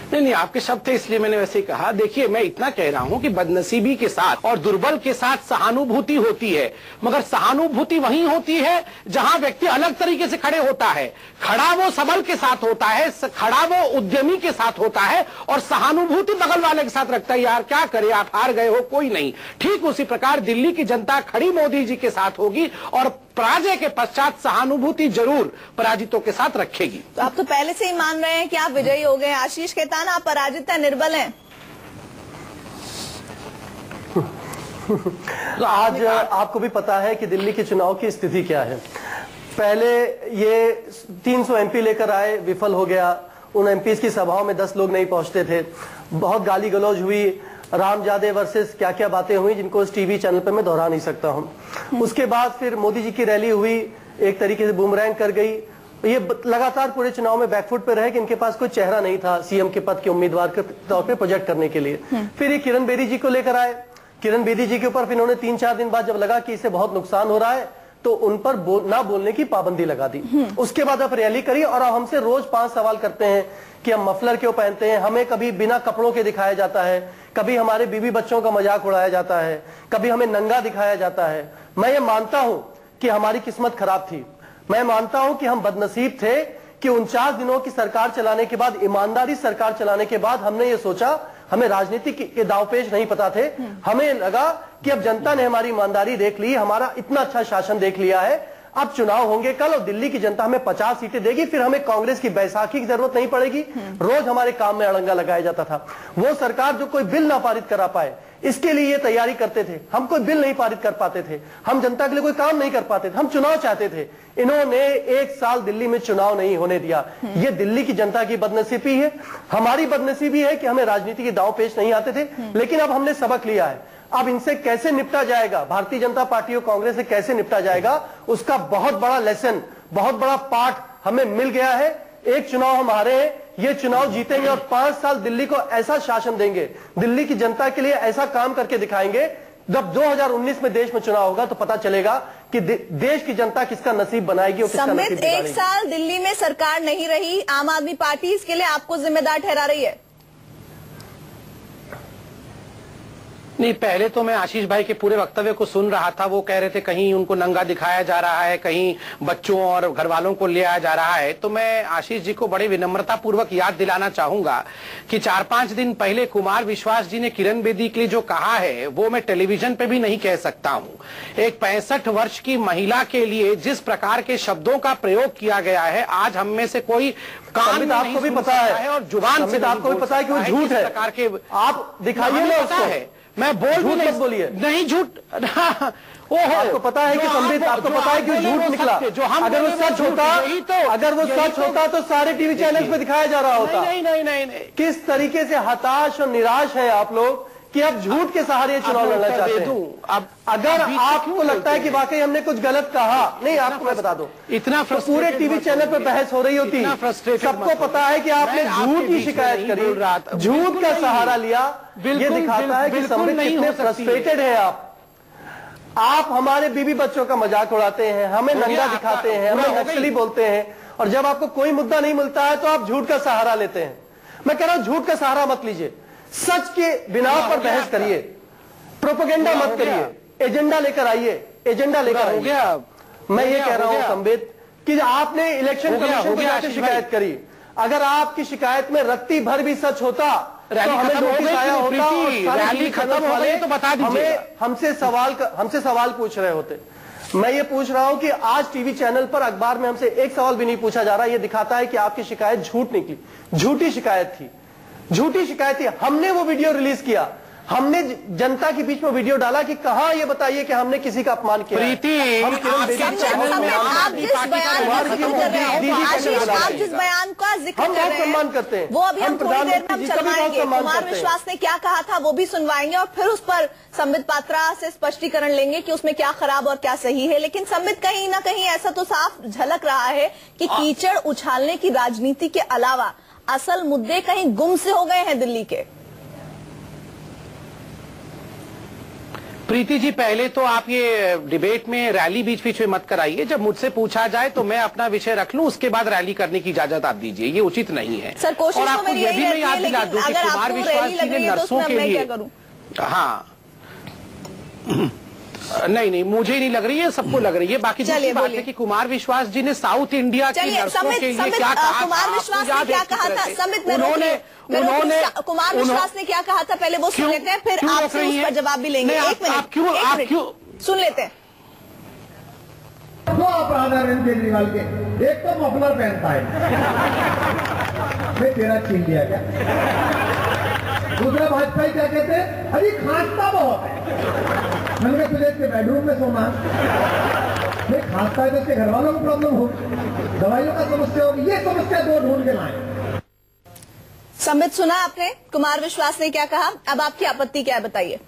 नहीं, आपके शब्द थे इसलिए मैंने वैसे ही कहा। देखिए, मैं इतना कह रहा हूं कि बदनसीबी के साथ और दुर्बल के साथ सहानुभूति होती है, मगर सहानुभूति वहीं होती है जहां व्यक्ति अलग तरीके से खड़े होता है। खड़ा वो सबल के साथ होता है, खड़ा वो उद्यमी के साथ होता है, और सहानुभूति बगल वाले के साथ रखता है, यार क्या करे, आप हार गए हो, कोई नहीं। ठीक उसी प्रकार दिल्ली की जनता खड़ी मोदी जी के साथ होगी और पराजय के पश्चात सहानुभूति जरूर पराजितों के साथ रखेगी। तो आप तो पहले से ही मान रहे हैं कि आप विजयी हो गए। आशीष कहता ना, आप पराजित है, निर्बल हैं। तो आज आपको भी पता है कि दिल्ली के चुनाव की स्थिति क्या है। पहले ये 300 एमपी लेकर आए, विफल हो गया। उन एमपीज की सभाओं में 10 लोग नहीं पहुंचते थे। बहुत गाली गलौज हुई, रामजादे वर्सेस क्या क्या बातें हुई जिनको इस टीवी चैनल पर मैं दोहरा नहीं सकता हूं। उसके बाद फिर मोदी जी की रैली हुई, एक तरीके से बूमरैंग कर गई। ये लगातार पूरे चुनाव में बैकफुट पे रहे कि इनके पास कोई चेहरा नहीं था सीएम के पद के उम्मीदवार के तौर पे प्रोजेक्ट करने के लिए। फिर ये किरण बेदी जी को लेकर आए। किरण बेदी जी के ऊपर फिर इन्होंने 3-4 दिन बाद जब लगा कि इसे बहुत नुकसान हो रहा है तो उन पर ना बोलने की पाबंदी लगा दी। उसके बाद अब रैली करी और अब हमसे रोज 5 सवाल करते हैं कि हम मफलर क्यों पहनते हैं, हमें कभी बिना कपड़ों के दिखाया जाता है, कभी हमारे बीवी बच्चों का मजाक उड़ाया जाता है, कभी हमें नंगा दिखाया जाता है। मैं ये मानता हूं कि हमारी किस्मत खराब थी। मैं मानता हूं कि हम बदनसीब थे कि 49 दिनों की सरकार चलाने के बाद, ईमानदारी सरकार चलाने के बाद हमने ये सोचा, हमें राजनीति के दावपेच नहीं पता थे। हमें लगा कि अब जनता ने हमारी ईमानदारी देख ली, हमारा इतना अच्छा शासन देख लिया है, अब चुनाव होंगे कल और दिल्ली की जनता हमें 50 सीटें देगी, फिर हमें कांग्रेस की बैसाखी की जरूरत नहीं पड़ेगी। रोज हमारे काम में अड़ंगा लगाया जाता था। वो सरकार जो कोई बिल ना पारित करा पाए, इसके लिए ये तैयारी करते थे। हम कोई बिल नहीं पारित कर पाते थे, हम जनता के लिए कोई काम नहीं कर पाते थे, हम चुनाव चाहते थे। इन्होंने 1 साल दिल्ली में चुनाव नहीं होने दिया। ये दिल्ली की जनता की बदनसीबी है। हमारी बदनसीबी है कि हमें राजनीति के दांव पेच नहीं आते थे, लेकिन अब हमने सबक लिया है। अब इनसे कैसे निपटा जाएगा, भारतीय जनता पार्टी और कांग्रेस से कैसे निपटा जाएगा, उसका बहुत बड़ा लेसन, बहुत बड़ा पाठ हमें मिल गया है। एक चुनाव हम हारे हैं, ये चुनाव जीतेंगे और 5 साल दिल्ली को ऐसा शासन देंगे, दिल्ली की जनता के लिए ऐसा काम करके दिखाएंगे। जब 2019 में देश में चुनाव होगा तो पता चलेगा कि देश की जनता किसका नसीब बनाएगी और किसका नसीब बिगाड़ेगी। 1 साल दिल्ली में सरकार नहीं रही, आम आदमी पार्टी इसके लिए आपको जिम्मेदार ठहरा रही है? नहीं, पहले तो मैं आशीष भाई के पूरे वक्तव्य को सुन रहा था। वो कह रहे थे कहीं उनको नंगा दिखाया जा रहा है, कहीं बच्चों और घर वालों को ले आया जा रहा है। तो मैं आशीष जी को बड़े विनम्रता पूर्वक याद दिलाना चाहूंगा कि 4-5 दिन पहले कुमार विश्वास जी ने किरण बेदी के लिए जो कहा है वो मैं टेलीविजन पे भी नहीं कह सकता हूं। एक 65 वर्ष की महिला के लिए जिस प्रकार के शब्दों का प्रयोग किया गया है, आज हम में से कोई काम आपको भी पता है और जुबान से आपको भी पता है कि वो झूठ है। प्रकार के आप दिखाइए ना उसको। है मैं बोल भी नहीं बोलिए, नहीं झूठ। आपको पता है कि संबित, आपको पता है कि वो झूठ निकला। जो हम अगर वो सच होता, अगर वो सच होता तो सारे टीवी चैनल पे दिखाया जा रहा होता। नहीं। किस तरीके से हताश और निराश है आप लोग कि अब झूठ के सहारे चुनाव लड़ना चाहते हैं। अब अगर आपको लगता है कि वाकई हमने कुछ गलत कहा, नहीं, आपको मैं बता दूं, इतना पूरे टीवी चैनल पर बहस हो रही होती, सबको पता है कि आपने झूठ की शिकायत करी, झूठ का सहारा लिया। ये दिखाता है कि संबित कितने फ्रस्ट्रेटेड है आप हमारे बीवी बच्चों का मजाक उड़ाते हैं, हमें नंगा दिखाते हैं, हमें नक्सली बोलते हैं, और जब आपको कोई मुद्दा नहीं मिलता है तो आप झूठ का सहारा लेते हैं। मैं कह रहा हूं झूठ का सहारा मत लीजिए, सच के बिना पर बहस करिए, प्रोपेगेंडा मत करिए, एजेंडा लेकर आइए, एजेंडा लेकर आइए। मैं ये कह रहा हूं संबित कि आपने इलेक्शन कमीशन को जाकर शिकायत करी, अगर आपकी शिकायत में रत्ती भर भी सच होता तो हमें नोटिस आया होता और रैली खत्म हो गई तो बता दीजिए, हमसे सवाल पूछ रहे होते। मैं ये पूछ रहा हूं कि आज टीवी चैनल पर, अखबार में हमसे एक सवाल भी नहीं पूछा जा रहा। ये दिखाता है कि आपकी शिकायत झूठ निकली, झूठी शिकायत थी, झूठी शिकायत थी। हमने वो वीडियो रिलीज किया, हमने जनता के बीच में वीडियो डाला कि कहां ये बताइए कि हमने किसी का अपमान किया। आप जिस बयान का जिक्र कर रहे हैं, सम्मान करते हैं, वो अभी हम थोड़ी देर में हम चलवाएंगे। कुमार विश्वास ने क्या कहा था वो भी सुनवाएंगे और फिर उस पर संबित पात्रा से स्पष्टीकरण लेंगे कि उसमें क्या खराब और क्या सही है। लेकिन संबित कहीं ना कहीं ऐसा तो साफ झलक रहा है कि कीचड़ उछालने की राजनीति के अलावा असल मुद्दे कहीं गुम से हो गए हैं दिल्ली के। प्रीति जी, पहले तो आप ये डिबेट में रैली बीच बीच में मत कराइए। जब मुझसे पूछा जाए तो मैं अपना विषय रख लूं, उसके बाद रैली करने की इजाजत आप दीजिए, ये उचित नहीं है। सर, कोशिश और तो आपको मेरी ये भी यही मैं याद दिला दूं कि कुमार विश्वास जी ने नर्सों के लिए, हाँ नहीं मुझे नहीं लग रही है, सबको लग रही है। बाकी दूसरी बात है कि कुमार विश्वास जी ने साउथ इंडिया की नर्सों के लिए क्या कहा, कुमार विश्वास ने क्या कहा था? समित उन्होंने कुमार विश्वास ने क्या कहा था, पहले वो सुन लेते हैं, फिर आपसे उस पर जवाब भी लेंगे। एक मिनट, आप क्यों सुन लेते हैं। दो अपराध अरविंद केजरीवाल के, एक तो मफलर पहनता है, मैं तेरा छीन लिया क्या? दूसरा भाजपा क्या कहते हैं, अरे खांसता बहुत है, मैंने कहा तुझे इसके बेडरूम में सोना, नहीं खांसता है तो इसके घर वालों को प्रॉब्लम हो, दवाइयों का समस्या होगी, ये समस्या दो ढूंढ के लाए। संबित, सुना आपने कुमार विश्वास ने क्या कहा? अब आपकी आपत्ति क्या है, बताइए।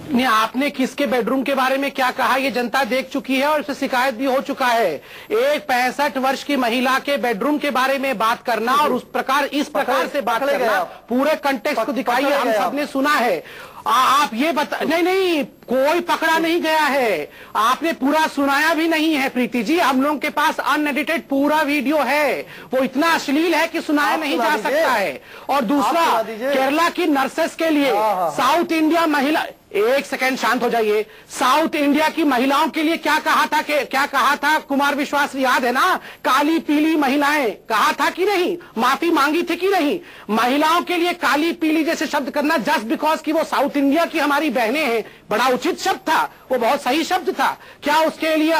नहीं, आपने किसके बेडरूम के बारे में क्या कहा ये जनता देख चुकी है और इससे शिकायत भी हो चुका है। एक 65 वर्ष की महिला के बेडरूम के बारे में बात करना और इस प्रकार से बात करना, पूरे कंटेक्स्ट को दिखाइए, हम सबने सुना है। आप ये बता, नहीं कोई पकड़ा नहीं गया है, आपने पूरा सुनाया भी नहीं है प्रीति जी। हम लोगों के पास अनएडिटेड पूरा वीडियो है, वो इतना अश्लील है कि सुनाया नहीं जा सकता है। और दूसरा, केरला की नर्सेस के लिए साउथ इंडिया महिला, एक सेकेंड शांत हो जाइए, साउथ इंडिया की महिलाओं के लिए क्या कहा था कुमार विश्वास, याद है ना? काली पीली महिलाएं कहा था कि नहीं? माफी मांगी थी कि नहीं? महिलाओं के लिए काली पीली जैसे शब्द करना जस्ट बिकॉज कि वो साउथ इंडिया की हमारी बहनें हैं, बड़ा उचित शब्द था, वो बहुत सही शब्द था। क्या उसके लिए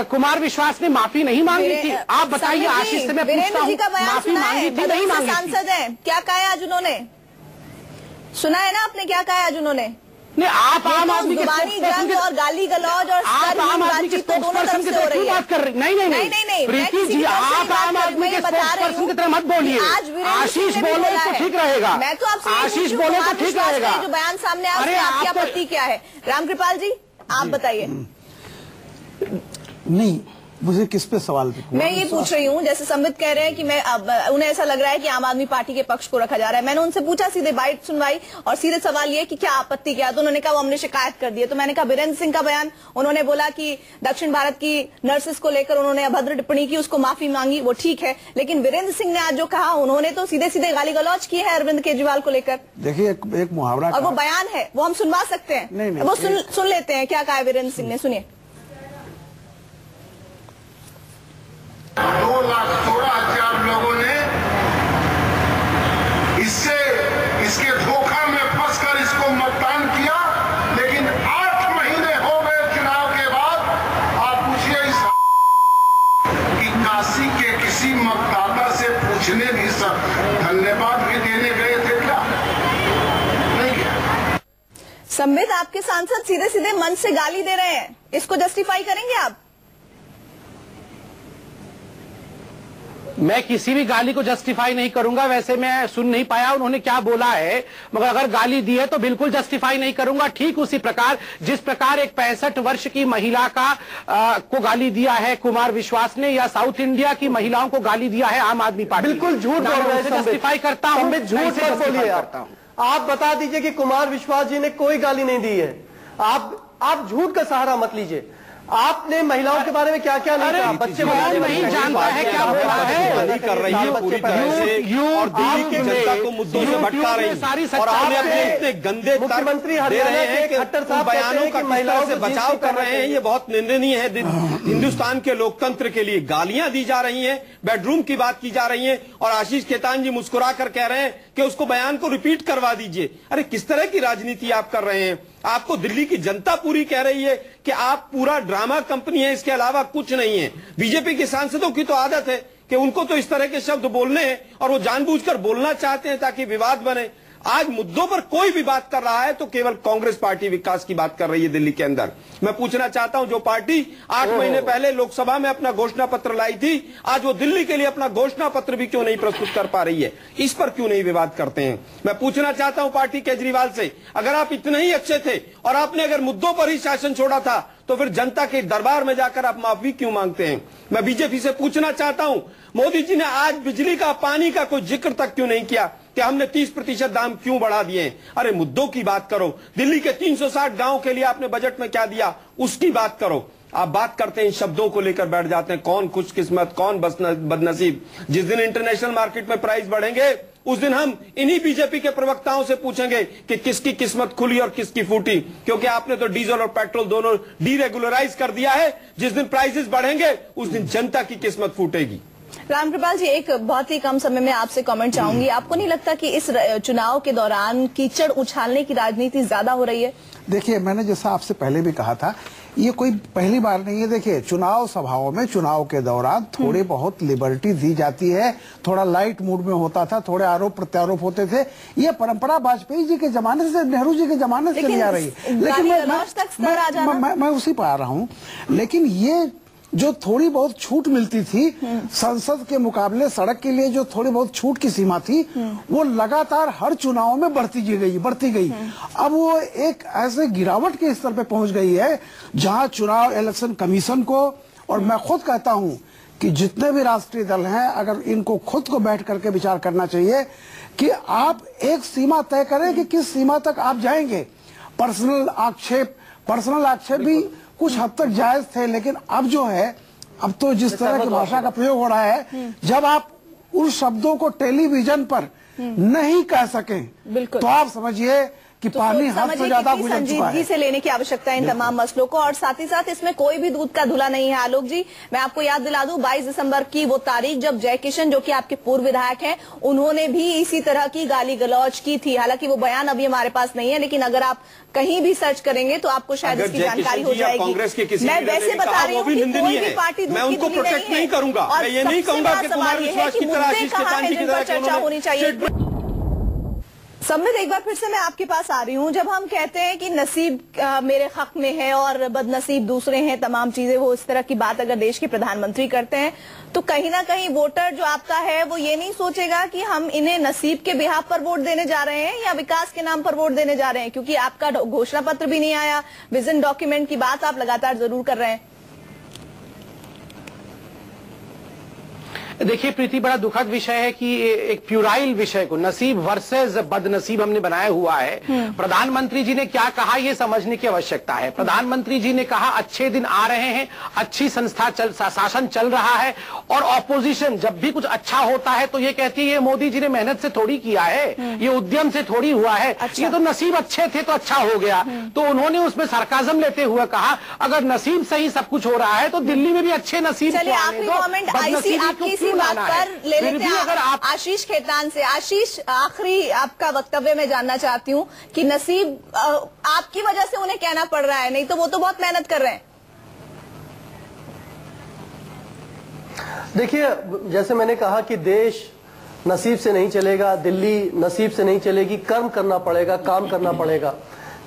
कुमार विश्वास ने माफी नहीं मांगी थी? आप बताइए, आशीष से मैं पूछता हूँ, माफी मांगी थी नहीं मांगी? सांसद है, क्या कहा है आज उन्होंने? सुना है ना आपने क्या कहा है आज उन्होंने? नहीं, आप आम आदमी के जंग और गाली गलौज और आप आम आदमी के स्पोक्सपर्सन की तरह क्यों बात कर रही? नहीं प्रीति जी, आप आम आदमी के स्पोक्सपर्सन की तरह मत बोलिए। आशीष बोले तो ठीक रहेगा, मैं तो आपसे आशीष बोले तो ठीक रहेगा। जो बयान सामने आया उसमें आपकी आपत्ति क्या है? रामकृपाल जी, आप बताइए। नहीं, मुझे किस पे सवाल? मैं ये पूछ रही हूँ, जैसे संबित कह रहे हैं कि उन्हें ऐसा लग रहा है कि आम आदमी पार्टी के पक्ष को रखा जा रहा है। मैंने उनसे पूछा, सीधे बाइट सुनवाई, और सीधे सवाल ये कि क्या आपत्ति क्या है, तो उन्होंने कहा वो हमने शिकायत कर दी है। तो मैंने कहा वीरेंद्र सिंह का बयान, उन्होंने बोला कि दक्षिण भारत की नर्सेस को लेकर उन्होंने अभद्र टिप्पणी की, उसको माफी मांगी, वो ठीक है। लेकिन वीरेंद्र सिंह ने आज जो कहा, उन्होंने तो सीधे सीधे गाली गलौज की है अरविंद केजरीवाल को लेकर। देखिए, एक मुहावरा, और वो बयान है, वो हम सुनवा सकते हैं, वो सुन लेते हैं क्या कहा है वीरेंद्र सिंह ने, सुनिए। 2,16,000 लोगों ने इसके धोखा में फंसकर इसको मतदान किया, लेकिन 8 महीने हो गए चुनाव के बाद। आप पूछिए कि काशी के किसी मतदाता से पूछने भी धन्यवाद भी देने गए थे क्या? नहीं गया। संबित, आपके सांसद सीधे सीधे मन से गाली दे रहे हैं, इसको जस्टिफाई करेंगे आप? मैं किसी भी गाली को जस्टिफाई नहीं करूंगा, वैसे मैं सुन नहीं पाया उन्होंने क्या बोला है, मगर अगर गाली दी है तो बिल्कुल जस्टिफाई नहीं करूंगा। ठीक उसी प्रकार जिस प्रकार एक 65 वर्ष की महिला को गाली दिया है कुमार विश्वास ने, या साउथ इंडिया की महिलाओं को गाली दिया है आम आदमी पार्टी, बिल्कुल झूठ बोल रहे हैं, जस्टिफाई करता हूं, झूठ मत बोलिए। आप बता दीजिए कि कुमार विश्वास जी ने कोई गाली नहीं दी है। आप झूठ का सहारा मत लीजिए। आपने महिलाओं के बारे में क्या क्या नहीं कहा? बच्चे नहीं जानता है क्या हो रहा है, कर रही है पूरी तरह से, और दिल्ली की जनता को मुद्दों से भटका रही है। और आपने अपने इतने गंदे मुख्यमंत्री दे रहे हैं कि बयानों का महिलाओं से बचाव कर रहे हैं, ये बहुत निंदनीय है। हिंदुस्तान के लोकतंत्र के लिए गालियां दी जा रही हैं, बेडरूम की बात की जा रही है, और आशीष खेतान जी मुस्कुरा कर कह रहे हैं कि उसको बयान को रिपीट करवा दीजिए। अरे किस तरह की राजनीति आप कर रहे हैं? आपको दिल्ली की जनता पूरी कह रही है कि आप पूरा ड्रामा कंपनी है, इसके अलावा कुछ नहीं है। बीजेपी के सांसदों की तो आदत है कि उनको तो इस तरह के शब्द बोलने हैं, और वो जानबूझकर बोलना चाहते हैं ताकि विवाद बने। आज मुद्दों पर कोई भी बात कर रहा है तो केवल कांग्रेस पार्टी विकास की बात कर रही है दिल्ली के अंदर। मैं पूछना चाहता हूं, जो पार्टी 8 महीने पहले लोकसभा में अपना घोषणा पत्र लाई थी, आज वो दिल्ली के लिए अपना घोषणा पत्र भी क्यों नहीं प्रस्तुत कर पा रही है? इस पर क्यों नहीं विवाद करते हैं? मैं पूछना चाहता हूं पार्टी केजरीवाल से, अगर आप इतने ही अच्छे थे और आपने अगर मुद्दों पर ही शासन छोड़ा था तो फिर जनता के दरबार में जाकर आप माफी क्यों मांगते हैं? मैं बीजेपी से पूछना चाहता हूं, मोदी जी ने आज बिजली का, पानी का कोई जिक्र तक क्यों नहीं किया कि हमने 30% दाम क्यों बढ़ा दिए? अरे मुद्दों की बात करो। दिल्ली के 360 गांव के लिए आपने बजट में क्या दिया, उसकी बात करो। आप बात करते हैं, शब्दों को लेकर बैठ जाते हैं, कौन खुशकिस्मत, कौन बदनसीब। जिस दिन इंटरनेशनल मार्केट में प्राइस बढ़ेंगे उस दिन हम इन्हीं बीजेपी के प्रवक्ताओं से पूछेंगे कि किसकी किस्मत खुली और किसकी फूटी, क्योंकि आपने तो डीजल और पेट्रोल दोनों डीरेगुलराइज कर दिया है। जिस दिन प्राइसेस बढ़ेंगे उस दिन जनता की किस्मत फूटेगी। रामकृपाल जी, एक बहुत ही कम समय में आपसे कमेंट चाहूंगी। आपको नहीं लगता कि इस चुनाव के दौरान कीचड़ उछालने की राजनीति ज्यादा हो रही है? देखिए, मैंने जैसा आपसे पहले भी कहा था, ये कोई पहली बार नहीं है। देखिए, चुनाव सभाओं में चुनाव के दौरान थोड़ी बहुत लिबर्टी दी जाती है, थोड़ा लाइट मूड में होता था, थोड़े आरोप प्रत्यारोप होते थे। ये परंपरा वाजपेयी जी के जमाने से, नेहरू जी के जमाने से चली आ रही है। लेकिन मैं उसी पर आ रहा हूँ। लेकिन ये जो थोड़ी बहुत छूट मिलती थी संसद के मुकाबले, सड़क के लिए जो थोड़ी बहुत छूट की सीमा थी, वो लगातार हर चुनाव में बढ़ती गई। अब वो एक ऐसे गिरावट के स्तर पे पहुंच गई है जहां चुनाव इलेक्शन कमीशन को, और मैं खुद कहता हूं कि जितने भी राष्ट्रीय दल हैं, अगर इनको खुद को बैठ करके विचार करना चाहिए कि आप एक सीमा तय करें कि किस सीमा तक आप जाएंगे। पर्सनल आक्षेप भी कुछ हद तक जायज थे, लेकिन अब जो है, अब तो जिस तरह की भाषा का प्रयोग हो रहा है, जब आप उन शब्दों को टेलीविजन पर नहीं कह सकें तो आप समझिए कि पानी हद से ज्यादा गुजर चुका है। संजीदगी से लेने की आवश्यकता है इन तमाम मसलों को, और साथ ही साथ इसमें कोई भी दूध का धुला नहीं है। आलोक जी, मैं आपको याद दिला दूं, 22 दिसंबर की वो तारीख जब जयकिशन, जो कि आपके पूर्व विधायक हैं, उन्होंने भी इसी तरह की गाली गलौज की थी। हालांकि वो बयान अभी हमारे पास नहीं है, लेकिन अगर आप कहीं भी सर्च करेंगे तो आपको शायद इसकी जानकारी हो जाएगी। मैं वैसे बता रही हूँ कि कोई भी पार्टी दूध की धुली नहीं है। और सबसे बड़ा सवाल ये है कि मुद्दे कहाँ हैं जिन पर चर्चा होनी चाहिए। सम्मित, एक बार फिर से मैं आपके पास आ रही हूँ। जब हम कहते हैं कि नसीब मेरे हक में है और बदनसीब दूसरे हैं, तमाम चीजें, वो इस तरह की बात अगर देश के प्रधानमंत्री करते हैं, तो कहीं ना कहीं वोटर जो आपका है वो ये नहीं सोचेगा कि हम इन्हें नसीब के बिहाफ पर वोट देने जा रहे हैं या विकास के नाम पर वोट देने जा रहे हैं, क्योंकि आपका घोषणा पत्र भी नहीं आया, विजन डॉक्यूमेंट की बात आप लगातार जरूर कर रहे हैं। देखिए प्रीति, बड़ा दुखद विषय है कि एक प्यूराइल विषय को नसीब वर्सेस बदनसीब हमने बनाया हुआ है। प्रधानमंत्री जी ने क्या कहा ये समझने की आवश्यकता है। प्रधानमंत्री जी ने कहा अच्छे दिन आ रहे हैं, अच्छी शासन चल रहा है, और ऑपोजिशन जब भी कुछ अच्छा होता है तो ये कहती है ये मोदी जी ने मेहनत से थोड़ी किया है, ये उद्यम से थोड़ी हुआ है, ये तो नसीब अच्छे थे तो अच्छा हो गया। तो उन्होंने उसमें सरकाजम लेते हुए कहा अगर नसीब सही सब कुछ हो रहा है तो दिल्ली में भी अच्छे नसीब बात कर ले लेते हैं अगर आप आशीष खेतान से। आशीष, आखिरी आपका वक्तव्य मैं जानना चाहती हूँ कि नसीब आपकी वजह से उन्हें कहना पड़ रहा है, नहीं तो वो तो बहुत मेहनत कर रहे हैं। देखिए, जैसे मैंने कहा कि देश नसीब से नहीं चलेगा, दिल्ली नसीब से नहीं चलेगी, कर्म करना पड़ेगा, काम करना पड़ेगा।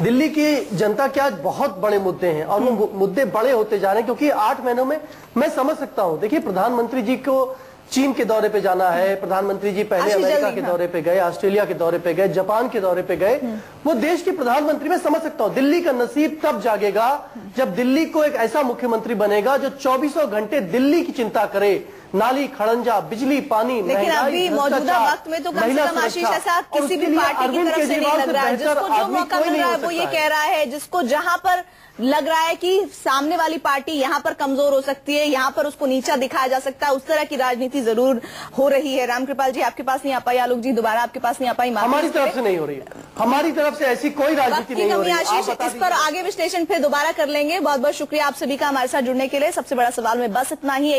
दिल्ली की जनता के आज बहुत बड़े मुद्दे हैं और वो मुद्दे बड़े होते जा रहे हैं, क्योंकि 8 महीनों में मैं समझ सकता हूं। देखिए, प्रधानमंत्री जी को चीन के दौरे पे जाना है, प्रधानमंत्री जी पहले अमेरिका के दौरे पे गए, ऑस्ट्रेलिया के दौरे पे गए, जापान के दौरे पे गए। वो देश के प्रधानमंत्री, मैं समझ सकता हूँ। दिल्ली का नसीब तब जागेगा जब दिल्ली को एक ऐसा मुख्यमंत्री बनेगा जो 24 घंटे दिल्ली की चिंता करे, नाली, खड़ंजा, बिजली, पानी। लेकिन अभी मौजूदा वक्त में तो कम से कम आशीष ऐसा किसी भी पार्टी की तरफ से नहीं लग रहा है। जिसको जो मौका मिल रहा है वो ये कह रहा है, जिसको जहां पर लग रहा है कि सामने वाली पार्टी यहाँ पर कमजोर हो सकती है, यहाँ पर उसको नीचा दिखाया जा सकता है, उस तरह की राजनीति जरूर हो रही है। रामकृपाल जी आपके पास नहीं आ पाई, आलोक जी दोबारा आपके पास नहीं आ पाई। हमारी तरफ से नहीं हो रही है, हमारी तरफ से ऐसी कोई राजनीति नहीं हो रही है। आशीष, इस पर आगे विश्लेषण फिर दोबारा कर लेंगे। बहुत बहुत शुक्रिया आप सभी का हमारे साथ जुड़ने के लिए। सबसे बड़ा सवाल में बस इतना ही।